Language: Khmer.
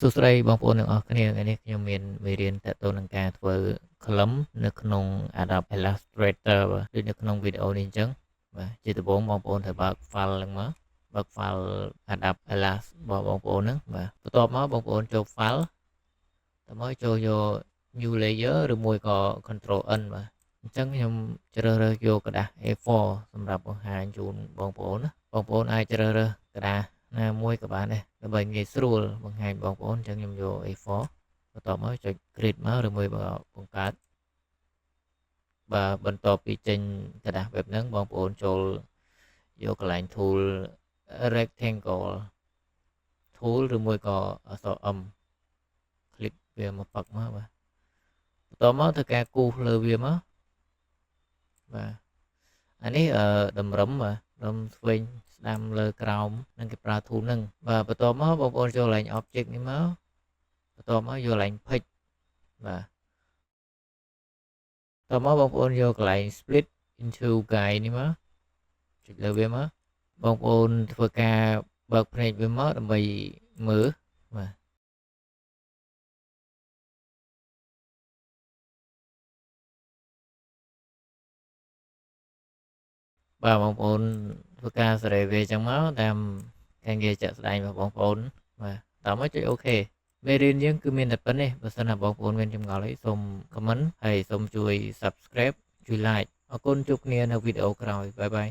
សួស្តីបងប្អូនទាំងអស់គ្នាថ្ងៃនេះខ្ញុំមានមេរៀនតទៅនឹងការធ្វើ column នៅក្នុង Adobe Illustrator ដូចនៅក្នុងវីដេអូនេះអញ្ចឹងបាទជាដំបូងបងប្អូនត្រូវបើក file ហ្នឹងមកបើក file Adobe Illustrator របស់បងប្អូនហ្នឹងបាទបន្ទាប់មកបងប្អូនចូល file តើមកចូលយក new layer ឬមួយក៏ control N បាទអញ្ចឹងខ្ញុំជ្រើសរើសយកกระดาษ A4 សម្រាប់បង្ហាញជូនបងប្អូនណាបងប្អូនអាចជ្រើសរើសกระดาษណាមួយក៏បានដែរដើម្បីងាយស្រួលបង្ហាញបងប្អូនអញ្ចឹងខ្ញុំយក A4 បន្ទាប់មកចុច create មកឬមួយបង្កើតបាទបន្ទាប់ពីចេញกระดาษបែបហ្នឹងបងប្អូនចូលយកកន្លែង tool rectangle tool ឬមួយក៏អក្សរ M คลิกវាមកប៉ឹកមកបាទបន្ទាប់មកធ្វើការគូសលើវាមកបាទអានេះតម្រឹមបាទតម្រឹមស្វែងស្ដាំលើក្រោមនឹងគេប្រើ tool ហ្នឹងបាទបន្ទាប់មកបងប្អូនចូលកន្លែង object នេះមកបន្ទាប់មកយកកន្លែង pick បាទបន្ទាប់មកបងប្អូនយកកន្លែង split into guide នេះមកចុចលើវាមកបងប្អូនធ្វើការបើកភ្នែកវាមកដើម្បីមើលបាទបាទបងប្អូនធ្វើការសេរីវាអញ្ចឹងមកតាមការងារចាក់ស្ដែងរបស់បងប្អូនបាទតោះមកចុច OK មេរៀនយើងគឺមានតែប៉ុណ្នេះបើសិនណាបងប្អូនមានចម្ងល់អីសូម comment ហើយសូមជួយ subscribe ជួយ like អរគុណជួបគ្នានៅវីដេអូក្រោយបាយបាយ